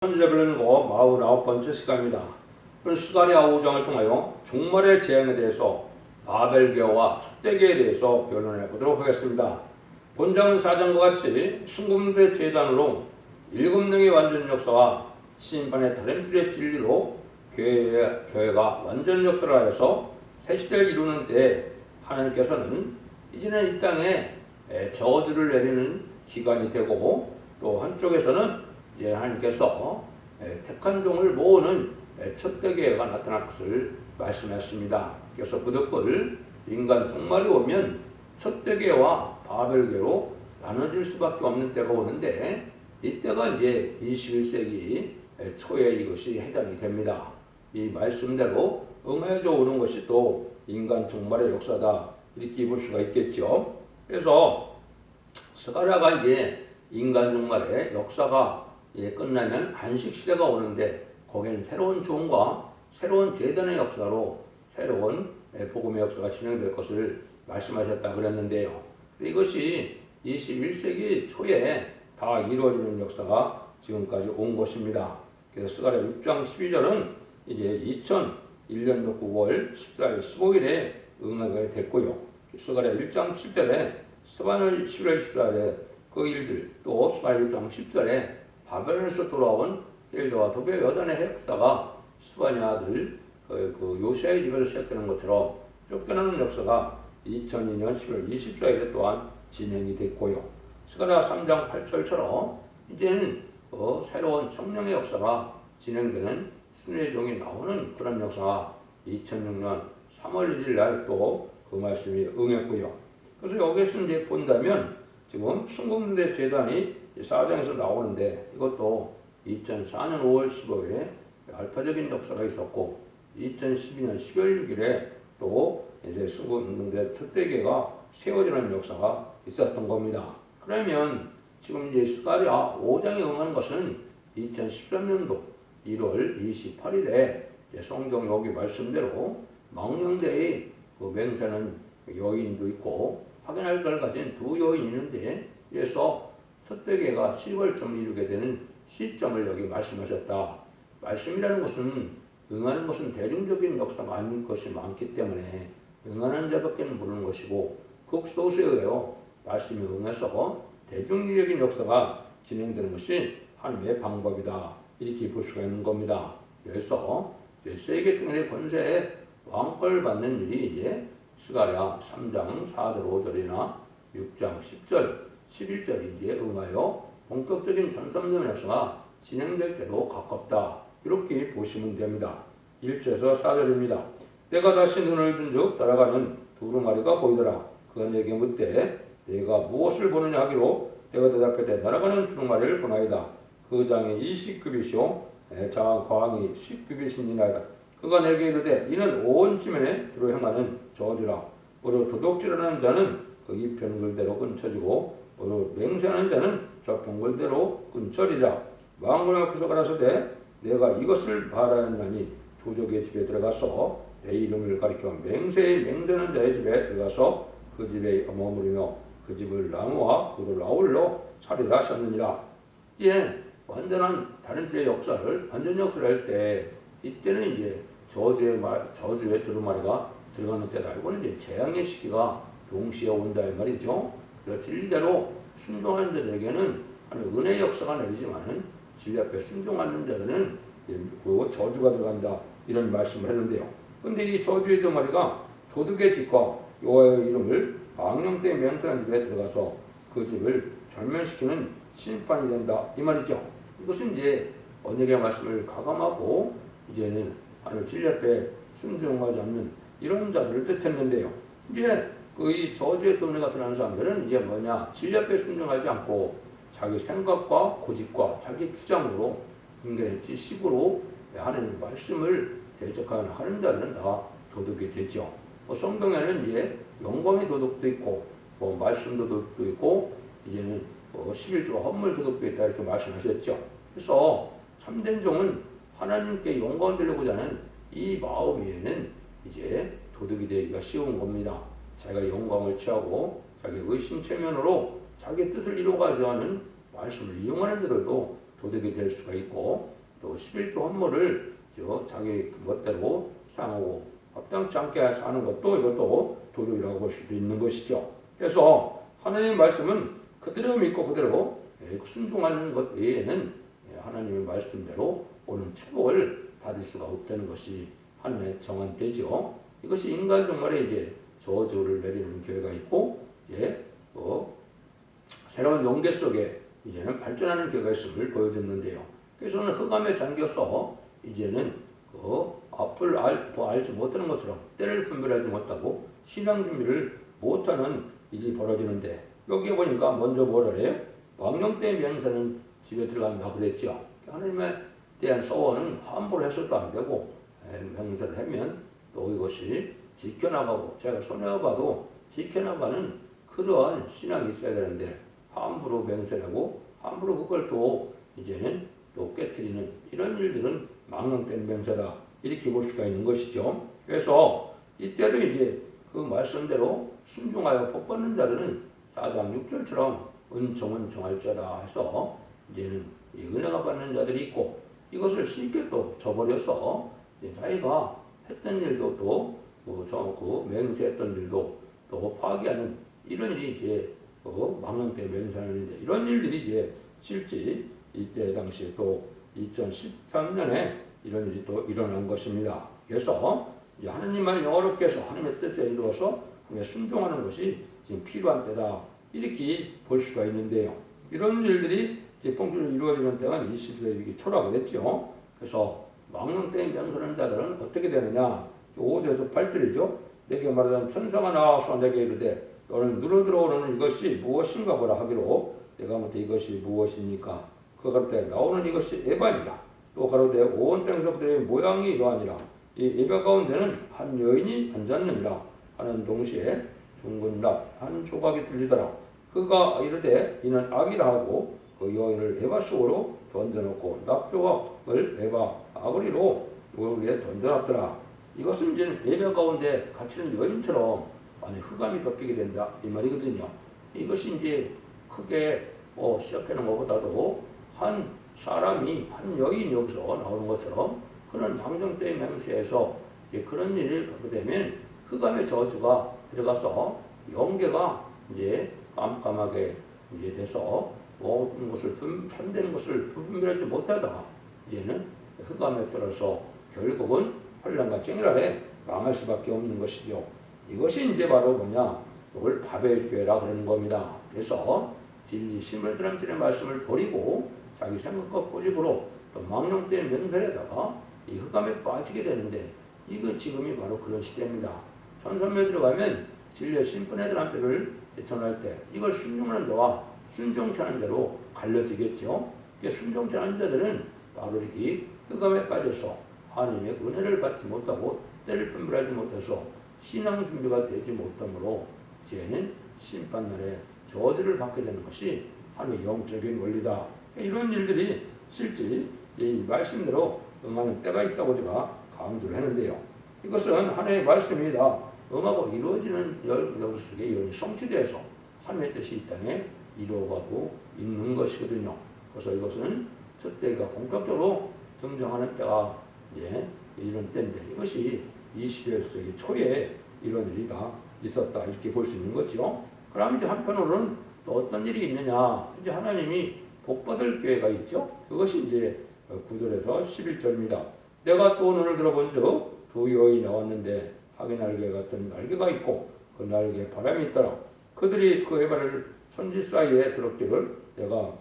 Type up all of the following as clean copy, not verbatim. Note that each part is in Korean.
천지레벨은 49번째 시간입니다. 오늘 스가랴 5장을 통하여 종말의 재앙에 대해서 바벨개와 촛대기에 대해서 변론해 보도록 하겠습니다. 본장은 4장과 같이 순금대 재단으로 7명의 완전 역사와 심판의 다른 줄의 진리로 교회가 완전 역사를 하여서 새 시대를 이루는 데 하나님께서는 이제는 이 땅에 저주를 내리는 기간이 되고, 또 한쪽에서는 이제 하나님께서 택한 종을 모으는 촛대기가 나타날 것을 말씀하셨습니다. 그래서 부득불 인간 종말이 오면 촛대기와 바벨개로 나눠질 수밖에 없는 때가 오는데, 이때가 이제 21세기 초에 이것이 해당이 됩니다. 이 말씀대로 응해져 오는 것이 또 인간 종말의 역사다, 이렇게 볼 수가 있겠죠. 그래서 스가랴가 이제 인간 종말의 역사가 끝나면 안식 시대가 오는데, 거기는 새로운 종과 새로운 제단의 역사로 새로운 복음의 역사가 진행될 것을 말씀하셨다 그랬는데요. 이것이 21세기 초에 다 이루어지는 역사가 지금까지 온 것입니다. 그래서 스가랴 6장 12절은 이제 2001년도 9월 14일 15일에 응하게 됐고요. 스가랴 1장 7절에 스바늘 11월 14일에 그 일들, 또 스가랴 6장 10절에 바벨론에서 돌아온 헬드와 도베 여단의 역사가 스바냐 아들 그 요시아의 집에서 시작되는 것처럼 쫓겨나는 역사가 2002년 10월 24일에 또한 진행이 됐고요. 스가랴 3장 8절처럼 이제는 새로운 성령의 역사가 진행되는 순례의 종이 나오는 그런 역사가 2006년 3월 1일 날 또 그 말씀이 응했고요. 그래서 여기에서 이제 본다면 지금 순금대 재단이 4장에서 나오는데, 이것도 2004년 5월 15일에 알파적인 역사가 있었고, 2012년 12월 6일에 또 이제 순금대 촛대기가 세워지는 역사가 있었던 겁니다. 그러면 지금 이제 스가랴 5장에 응한 것은 2013년도 1월 28일에 성경 여기 말씀대로 망령대의 그 맹세는 여인도 있고 확인할 걸 가진 두 여인이 있는데, 그래서 촛대기가 10월쯤 이루게 되는 시점을 여기 말씀하셨다. 말씀이라는 것은 응하는 것은 대중적인 역사가 아닌 것이 많기 때문에 응하는 자밖에 모르는 것이고, 극소수에 의하여 말씀이 응해서 대중적인 역사가 진행되는 것이 하나님의 방법이다, 이렇게 볼 수가 있는 겁니다. 그래서 세계통일의 권세에 왕권을 받는 일이 이제 스가랴 3장 4절 5절이나 6장 10절 11절이 이제 응하여 본격적인 전섬전 역사가 진행될 때로 가깝다, 이렇게 보시면 됩니다. 1절에서 4절입니다. 내가 다시 눈을 든즉 따라가는 두루마리가 보이더라. 그가 내게 묻되 내가 무엇을 보느냐 하기로 내가 대답하되 날아가는 두루마리를 보나이다. 그 장이 20급이시오 장 광이 10급이시니이다. 그가 내게 이르되 이는 온 지면에 들어 행하는 저주라. 어로 도둑질하는 자는 그 이편글대로 끊쳐지고 어로 맹세하는 자는 저 편글대로 끊쳐리라. 왕궁 앞에서 가라사대 내가 이것을 바라였나니 도적의 집에 들어가서 내 이름을 가리켜 맹세하는 자의 집에 들어가서 그 집에 머무르며 그 집을 나무와 그를 아울러 차리라 하셨느니라. 이에 완전한 다른 주의 역사를 완전 역사를 할 때, 이때는 이제 저주의 두루마리가 들어가는 때다. 이거는 이제 재앙의 시기가 동시에 온다 이 말이죠. 그래서 진리대로 순종하는 자들에게는 은혜의 역사가 내리지만은 진리 앞에 순종하는 자들은 그 저주가 들어간다, 이런 말씀을 했는데요. 그런데 이 저주의 두루마리가 도둑의 집과 여호와의 이름을 망령되이 맹세한 집에 들어가서 그 집을 절멸시키는 심판이 된다, 이 말이죠. 이것은 이제 언약의 말씀을 가감하고 이제는 하나님 진리 앞에 순종하지 않는 이런 자들을 뜻했는데요. 이제 이 저주의 동네가 드러나는 사람들은 이제 뭐냐, 진리 앞에 순종하지 않고 자기 생각과 고집과 자기 주장으로 인간의 지식으로 하나님의 말씀을 대적하는 자들은 다 도둑이 되죠. 성경에는 이제 영광의 도둑도 있고 말씀 도둑도 있고 이제는 11조 헌물 도둑도 있다, 이렇게 말씀하셨죠. 그래서 참된 종은 하나님께 영광을 드리고자 하는 이 마음 위에는 이제 도둑이 되기가 쉬운 겁니다. 자기가 영광을 취하고 자기 의심 체면으로 자기 뜻을 이루고자 하는 말씀을 이용하는 자들도 도덕이 될 수가 있고 또 11조 헌물을 자기 멋대로 사용하고 합당치 않게 사는 것도 이것도 도덕이라고 볼 수도 있는 것이죠. 그래서 하나님의 말씀은 그대로 믿고 그대로 순종하는 것 외에는 하나님의 말씀대로 오는 축복을 받을 수가 없다는 것이 하나님의 정한되죠. 이것이 인간 종말에 이제 저주를 내리는 교회가 있고 이제 새로운 용계 속에 이제는 발전하는 교회가 있음을 보여줬는데요. 그래서는 흑암에 잠겨서 이제는 앞을 알지 못하는 것처럼 때를 분별하지 못하고 신앙 준비를 못하는 일이 벌어지는데 여기에 보니까 먼저 뭐라 해요? 망령된 명사는 집에 들어간다 그랬죠. 하나님에 대한 서원은 함부로 해서도 안 되고 명사를 하면 또 이것이 지켜나가고 제가 손해봐도 지켜나가는 그러한 신앙이 있어야 되는데 함부로 맹세하고 함부로 그걸 또 이제는 또 깨뜨리는 이런 일들은 망령된 맹세다 이렇게 볼 수가 있는 것이죠. 그래서 이때도 이제 그 말씀대로 순종하여 복 받는 자들은 4장 6절처럼 은총은 정할자다 해서 이제는 이 은혜가 받는 자들이 있고 이것을 쉽게 또 저버려서 자기가 했던 일도 또 맹세했던 일도 또 파기하는 이런 일이 이제 망령된 맹세하는데 이런 일들이 이제 실제 이때 당시에 또 2013년에 이런 일이 또 일어난 것입니다. 그래서 이제 하나님만 영어롭게 해서 하나님의 뜻에 이루어서 하나님의 순종하는 것이 지금 필요한 때다 이렇게 볼 수가 있는데요. 이런 일들이 이제 본격적으로 이루어지는 때가 20세기 초라고 됐죠. 그래서 망령된 명설하는 자들은 어떻게 되느냐? 5절에서 8절이죠. 내게 말하자면 천사가 나와서 내게 이르되 너는 눈으로 들어오는 이것이 무엇인가 보라 하기로 내가 묻되 이것이 무엇입니까? 그가 가로되 나오는 이것이 에반이라. 또 가로되 온 땅에서 그들의 모양이 이러하니라. 이 에바 가운데는 한 여인이 앉았느니라 하는 동시에 둥근 납한 조각이 들리더라. 그가 이르되 이는 악이라 하고 그 여인을 에바 속으로 던져놓고 납조각을 에바 아그리로 위에 던져놨더라. 이것은 이제 에바 가운데 갇히는 여인처럼 안에 흑암이 덮이게 된다 이 말이거든요. 이것이 이제 크게 시작하는 것보다도 한 사람이 한 여인이 여기서 나오는 것처럼 그런 망령된 맹세에서 그런 일을 하게 되면 흑암의 저주가 들어가서 영계가 이제 깜깜하게 이제 돼서 모든 것을 편되는 것을 분별하지 못하다가 이제는 흑암에 떨어서 결국은 혼란과 쟁랄에 망할 수밖에 없는 것이죠. 이것이 이제 바로 뭐냐? 이걸 바벨교회라 그러는 겁니다. 그래서 진리 신물드람들의 말씀을 버리고 자기 생각과 고집으로 또 망령된 명설에다가 이 흑암에 빠지게 되는데 이거 지금이 바로 그런 시대입니다. 천선교에 들어가면 진리의 신분애들한테를 전할 때 이걸 순종하는 자와 순종치 않은 자로 갈려지겠죠. 순종치 않은 자들은 바로 이렇게 흑암에 빠져서 하나님의 은혜를 받지 못하고 때를 분별하지 못해서 신앙 준비가 되지 못하므로 이제는 심판날에 저주를 받게 되는 것이 하나님의 영적인 원리다. 이런 일들이 실제 이 말씀대로 응하는 때가 있다고 제가 강조를 했는데요. 이것은 하나님의 말씀이다. 응하고 이루어지는 열 속에 이런 성취돼서 하나님의 뜻이 이 땅에 이루어가고 있는 것이거든요. 그래서 이것은 첫 때가 본격적으로 등장하는 때가 이제 이런 때인데 이것이 21세기 초에 이런 일이 다 있었다 이렇게 볼 수 있는 거죠. 그럼 이제 한편으로는 또 어떤 일이 있느냐? 이제 하나님이 복받을 교회가 있죠. 그것이 이제 9절에서 11절입니다. 내가 또 눈을 들어본즉 두 여인이 나왔는데 하계 날개 같은 날개가 있고 그 날개에 바람이 있더라. 그들이 그 에바를 천지 사이에 들었기를 내가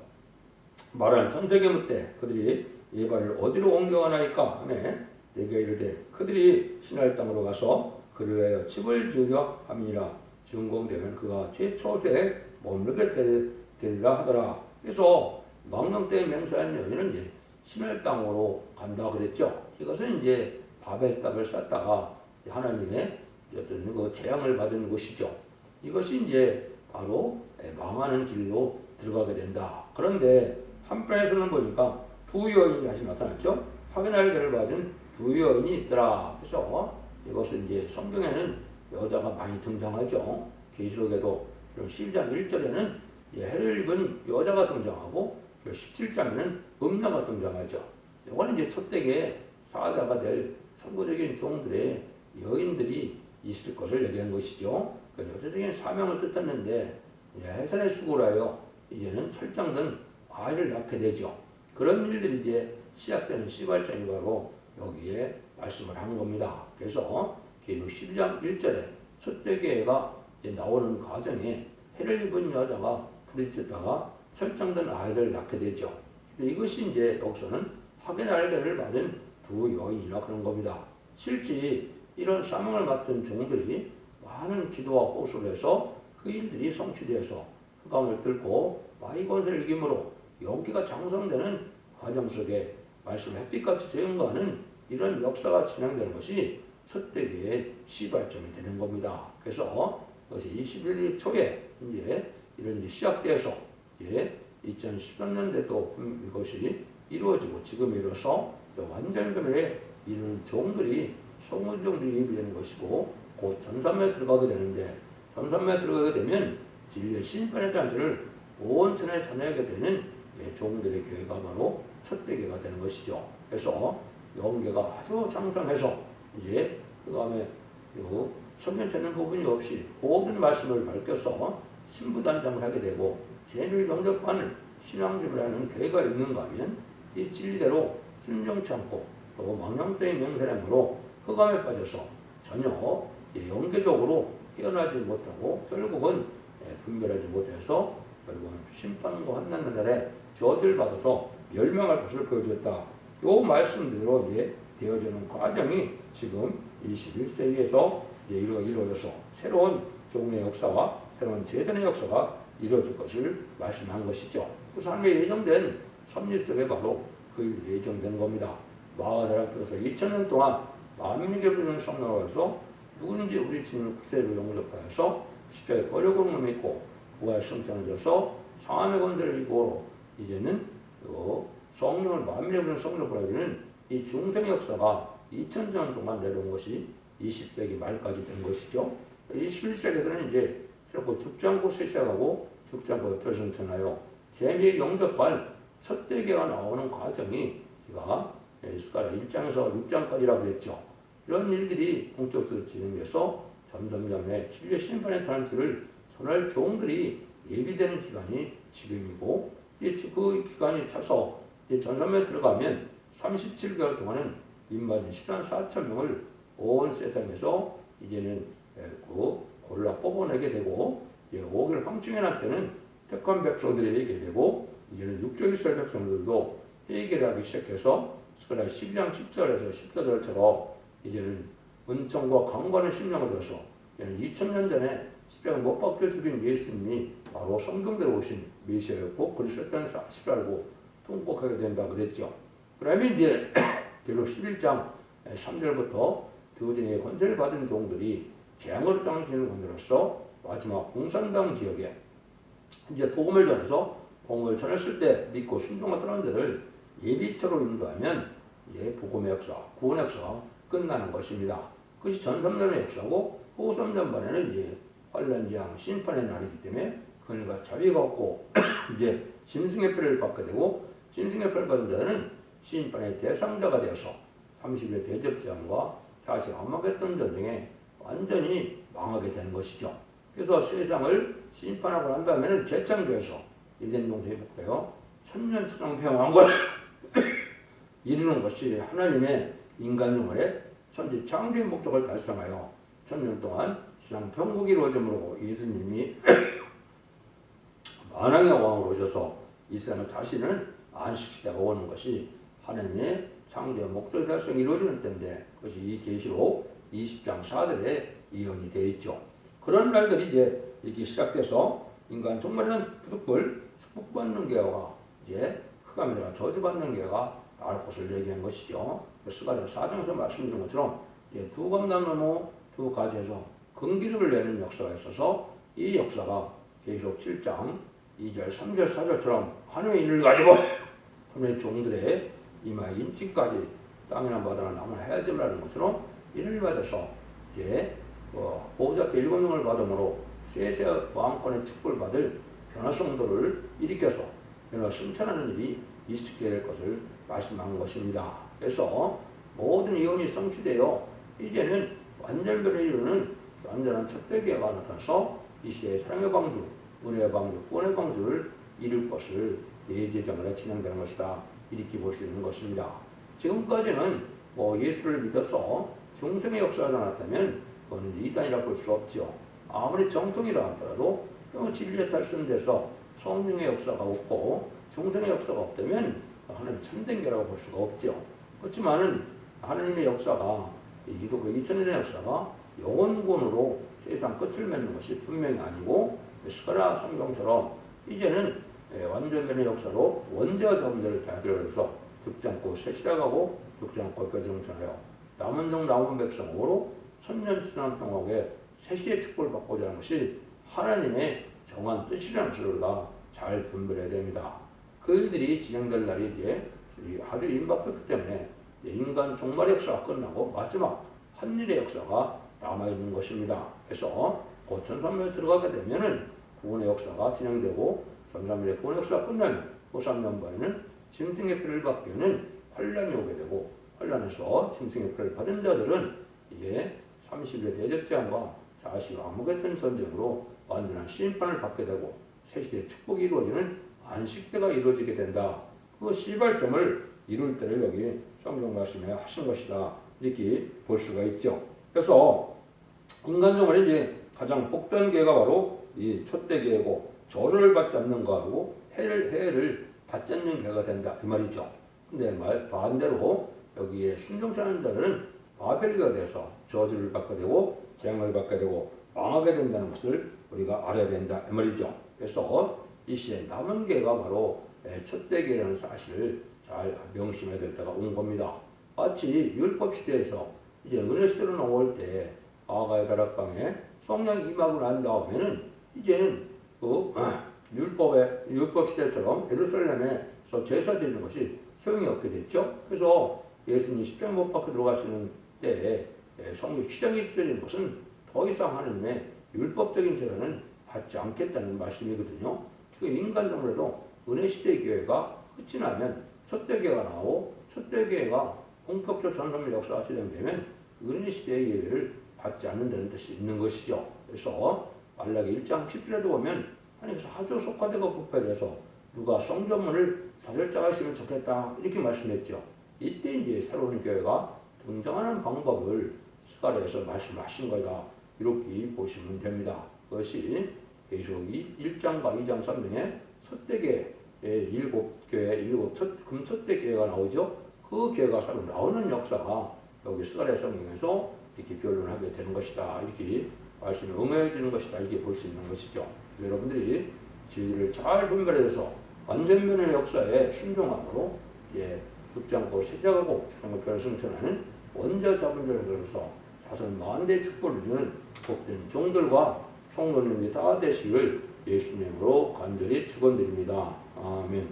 말한 천세계 묻되 그들이 에바를 어디로 옮겨가나이까 하매 내게 이르되 그들이 신할 땅으로 가서 그를 위하여 집을 지으려 함이니라. 준공되면 그가 최초세에 머물게 되리라 하더라. 그래서 망령된 맹세한 여인은 이제 신할 땅으로 간다 그랬죠. 이것은 이제 바벨 땅을 쌓다가 하나님의 어떤 그 재앙을 받은 것이죠. 이것이 이제 바로 망하는 길로 들어가게 된다. 그런데 한편에서는 보니까 두 여인이 다시 나타났죠. 하게날개를 받은 두 여인이 있더라. 그래서 이것은 이제 성경에는 여자가 많이 등장하죠. 계시록에도 12장 1절에는 해를 입은 여자가 등장하고 17장에는 음녀가 등장하죠. 이거는 이제 첫대기에 사자가 될 선구적인 종들의 여인들이 있을 것을 얘기한 것이죠. 여자적인 사명을 뜻했는데 해산의 수고로 하여 이제는 설정된 아이를 낳게 되죠. 그런 일들이 이제 시작되는 시발장이 바로 여기에 말씀을 한 겁니다. 그래서 계시록 12장 1절에 첫대기가 나오는 과정에 해를 입은 여자가 부딪혔다가 설정된 아이를 낳게 되죠. 이것이 이제 여기서는 학의 날개를 받은 두 여인이나 그런 겁니다. 실제 이런 사명을 맡은 종들이 많은 기도와 호소를 해서 그 일들이 성취되어서 흑암을 뚫고 마이 권세를 이김으로 영기가 장성되는 과정 속에 말씀 햇빛같이 재현가하는 이런 역사가 진행되는 것이 첫대기의 시발점이 되는 겁니다. 그래서 그것이 21일 초에 이제 이런 일이 시작되어서 2013년대도 이것이 이루어지고 지금 이뤄서 완전변에 이런 종들이 성우종들이 예비되는 것이고 곧 전산매에 들어가게 되는데 전산매에 들어가게 되면 진리의 심판의 잔치를 온 천에 전하게 되는 종들의 교회가 바로 첫대교가 되는 것이죠. 그래서 영계가 아주 장성해서 이제 그 다음에 천년체는 부분이 없이 모든 말씀을 밝혀서 신부단장을 하게 되고 제일 영접하는 신앙집을 하는 교회가 있는가 하면 이 진리대로 순종치 않고 또 망령되의 명세량으로 흑암에 빠져서 전혀 영계적으로 깨어나지 못하고 결국은 분별하지 못해서 결국은 심판과 환난의 날에 저주를 받아서 멸망할 것을 보여주었다. 이 말씀대로 이제 되어지는 과정이 지금 21세기에서 이루어져서 새로운 종의 역사와 새로운 제단의 역사가 이루어질 것을 말씀한 것이죠. 그 삶에 예정된 섭리 속에 바로 그 일이 예정된 겁니다. 마가다락교에서 2000년 동안 만민에게 부르는 성령으로서 누구든지 우리 주님을 구세로 영접하여서 십자가에 버려고는 믿고 부활 성찬해져서 상함의 권세를 이고 이제는 성령을 만민에 부르는 성령을 보라기는 이 중생 역사가 2000년 동안 내려온 것이 20세기 말까지 된 것이죠. 21세기에는 이제 새롭고 죽지 않고 쇠시하고 죽지 않고 별성천하여 재미의 영접할 첫대기가 나오는 과정이 제가 스가랴 1장에서 6장까지라고 했죠. 이런 일들이 본격적으로 진행돼서 점점점에 진리의 심판의 탄원지를 전할 종들이 예비되는 기간이 지금이고 그 기간이 차서 전산면에 들어가면 37개월 동안은 인마진 10만 4천 명을 온 세상에서 이제는 골라 뽑아내게 되고 5개월 황충연합 때는 택한 백성들이 회개 되고 이제는 육적 이스라엘 백성들도 회개를 하기 시작해서 스가랴 12장 10절에서 14절처럼 이제는 은총과 강건의 심령을 얻어서 2000년 전에 십자가에 못 박혀 죽인 예수님이 바로 성경대로 오신 메시아였고 그리스도였다는 사실을 알고 통곡하게 된다 그랬죠. 그러면 이제 계시록 11장 3절부터 드우진의 권세를 받은 종들이 재앙으로 땅을 지는 건으로서 마지막 공산당 지역에 이제 복음을 전해서 복음을 전했을 때 믿고 순종하던 자들 예비처로 인도하면 이제 복음의 역사, 구원의 역사가 끝나는 것입니다. 그것이 전삼년의 역사고 후 3년반에는 이제 환란지향 심판의 날이기 때문에 그늘과 자비가 없고 이제 짐승의 표를 받게 되고 짐승의 표를 받은 자들은 심판의 대상자가 되어서 30일 대접장과 사실 암흑했던 전쟁에 완전히 망하게 되는 것이죠. 그래서 세상을 심판하고 난 다음에는 재창조해서 이된 동생이 복되어 천년천왕평왕을 이루는 것이 하나님의 인간 영혼의 천지 창조의 목적을 달성하여 천년 동안 세상 평국이 이루어짐으로 예수님이 만왕의 왕으로 오셔서 이 세상을 자신을 안식시대가 오는 것이 하나님의 창조의 목적 달성이 이루어지는 때인데 그것이 이 계시록 20장 4절에 예언이 되어 있죠. 그런 날들이 이제 이렇게 시작돼서 인간 정말은 부득불 축복받는 계가 이제 흑암에 들어가 저주받는 계가 나올 것을 얘기한 것이죠. 스가랴 4장에서 말씀드린 것처럼 두 감람나무 두 가지에서 금기름을 내는 역사가 있어서 이 역사가 계시록 7장 2절, 3절, 4절처럼 하나님의 일을 가지고 하나님의 종들의 이마에 인치까지 땅이나 바다나 나무나 해야지라는 것처럼 이를 받아서 이제 보호자 앞에 7명을 받음으로 세세 왕권의 축복을 받을 변화성도를 일으켜서 이런 승천하는 일이 있게 될 것을 말씀한 것입니다. 그래서 모든 이혼이 성취되어 이제는 완전변을 이루는 완전한 첫대기가 나타나서 이 시대의 사랑의 방주, 은혜의 방주, 구원의 방주를 이룰 것을 예제정을 진행되는 것이다. 이렇게 볼 수 있는 것입니다. 지금까지는 예수를 믿어서 중생의 역사가 나타나면 그건 이단이라 볼 수 없죠. 아무리 정통이라 하더라도 진리에 탈선돼서 성령의 역사가 없고 중생의 역사가 없다면 하나님 참된계라고 볼 수가 없죠. 그렇지만은 하나님의 역사가 기독교 2000년의 역사가 영원군으로 세상 끝을 맺는 것이 분명히 아니고 스가랴 성경처럼 이제는 완전변의 역사로 원죄와 자문제를 다 들어서 죽지 않고 새 시작하고 죽지 않고 배정천하여 남은 종 남은 백성으로 천년지난 평화에 새시의 축복을 받고자 하는 것이 하나님의 정한 뜻이라는 것을 다 잘 분별해야 됩니다. 그 일들이 진행될 날이 이제 아주 임박했기 때문에 인간 종말의 역사가 끝나고 마지막 한일의 역사가 남아있는 것입니다. 그래서 곧 천삼년에 들어가게 되면은 구원의 역사가 진행되고 천삼년의 구원의 역사가 끝나면 그 3년반에는 짐승의 피를 받기에는 환란이 오게 되고 환란에서 짐승의 피를 받은 자들은 이제 30일의 대적제한과 자식 암흑했던 전쟁으로 완전한 심판을 받게 되고 새시대의 축복이 이루어지는 안식대가 이루어지게 된다. 그 시발점을 이룰 때를 여기 성경 말씀에 하신 것이다. 이렇게 볼 수가 있죠. 그래서 인간정말에 이제 가장 복된 계가 바로 이 첫대 계고 저주를 받지 않는 거하고 해를 받지 않는 계가 된다. 이 말이죠. 근데 반대로 여기에 순종하는 자들은 바벨계가 돼서 저주를 받게 되고 재앙을 받게 되고 망하게 된다는 것을 우리가 알아야 된다. 이 말이죠. 그래서 이 시대 남은 계가 바로 첫대 계라는 사실을 잘 명심해야 될 때가 온 겁니다. 마치 율법 시대에서 이제 은혜 시대로 넘어올 때 아가의 다락방에 성령이 임하고 난 다음에는 이제는 그 율법 시대처럼 예루살렘에서 제사 드리는 것이 소용이 없게 됐죠. 그래서 예수님이 십자가 못 박혀 들어가시는 때에 성령 시장이 드리는 것은 더 이상 하나님의 율법적인 제사는 받지 않겠다는 말씀이거든요. 지금 인간적으로도 은혜 시대 교회가 끝이 나면 첫대교회가 나오고 첫대교회가 본격적 전선의 역사가 진행되면 은혜 시대의 예배를 받지 않는다는 뜻이 있는 것이죠. 그래서 말라기 1장 10절에도 보면 하나님께서 아주 속화되고 부패돼서 누가 성전문을 닫을 자가 있으면 좋겠다 이렇게 말씀했죠. 이때 이제 새로운 교회가 등장하는 방법을 스가랴에서 말씀하신 거다. 이렇게 보시면 됩니다. 그것이 계시록이 1장과 2장 3장에 첫대교회 금첫대 교회가 나오죠. 그 교회가 새로 나오는 역사가 여기 스가랴 성경에서 이렇게 변론하게 되는 것이다. 이렇게 말씀을 응해 주는 것이다. 이렇게 볼 수 있는 것이죠. 여러분들이 진리를 잘 분별해서 완전변의 역사에 순종함으로 죽지 않고 세작하고 주장을 변을 승천하는 원자 자본주의를 들어서 자선 만대의 축복을 주는 복된 종들과 성도님이 다 되시길 예수님으로 간절히 축원드립니다. 아멘.